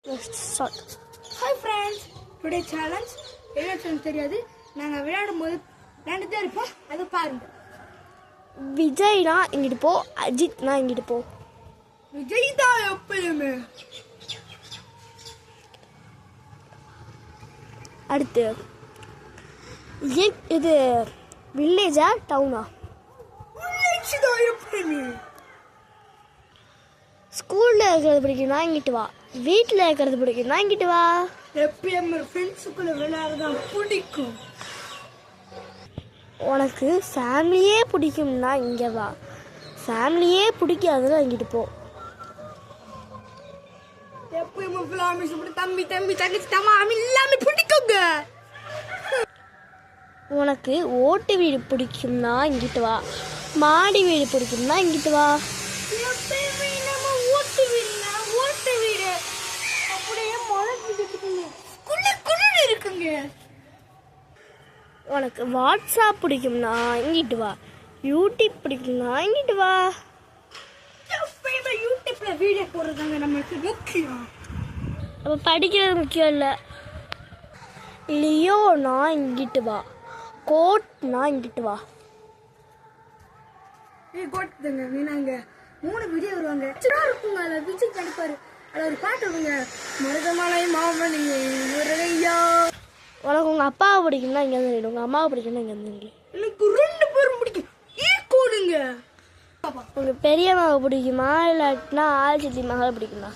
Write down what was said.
Start. Hi friends, today challenge என்ன தெரியாது. நாங்கள் விளையாடும் போது விளையாண்டுதான் இருப்போம், அதை பாருங்க. விஜய்னா இங்கிட்டு போ, அஜித்னா இங்கிட்டு போ. விஜய் தான் எப்பயுமே. அடுத்து இது வில்லேஜா டவுனா? வில்லேஜ் தான் எப்பயுமே. ஸ்கூலில் இருக்கிறது பிடிக்கும்னா இங்கிட்டு வா, வீட்டில் இருக்கிறது பிடிக்கும்னா இங்கிட்டு வா. எப்பயும் ஃப்ரெண்ட்ஸுக்குள்ள விளையாடுறதான் பிடிக்கும். உனக்கு ஃபேமிலியே பிடிக்கும்னா இங்கே வா, ஃபேமிலியே பிடிக்காதுன்னா இங்கிட்டு போ. எப்பயும் தம்பி தம்பி தங்கச்சி தமாமி எல்லாமே பிடிக்குங்க. உனக்கு ஓட்டு வீடு பிடிக்கும்னா இங்கிட்டு வா, மாடி வீடு பிடிக்கும்னா இங்கிட்டு வா. எப்பயுமே நம்ம ஓட்டு வீடு அப்படியே மழை குளிர் இருக்குங்க. உனக்கு வாட்ஸ்அப் பிடிக்கும்னா இங்கிட்டு வா, யூடியூப் பிடிக்கும்னா இங்கிட்டு வா. எப்பயுமே யூடியூப்ல வீடியோ போடுறதாங்க நம்மளுக்கு முக்கியம். அப்போ படிக்கிறது முக்கியம் இல்லை. லியோனா இங்கிட்டு வா, கோட்னா இங்கிட்டு வா. கோட்டுங்க நாங்க 3 வீடியோ வருவாங்க, இருக்குங்க. அதில் விஜய் நடிப்பாரு, அதில் ஒரு பாட்டு வருங்க, மருதமலை மாமணி முருகையா. உனக்கு உங்கள் அப்பாவை பிடிக்கும்னா இங்கே வந்து நில்லு, உங்கள் அம்மாவை பிடிக்கும்னா இங்கே வந்து நில்லு. எனக்கு 2 பேரும் பிடிக்கும். ஈக்குவலுங்க. உங்களுக்கு பெரியம்மாவை பிடிக்குமா இல்லாட்டினா ஆள் சித்தி மகளை பிடிக்குமா?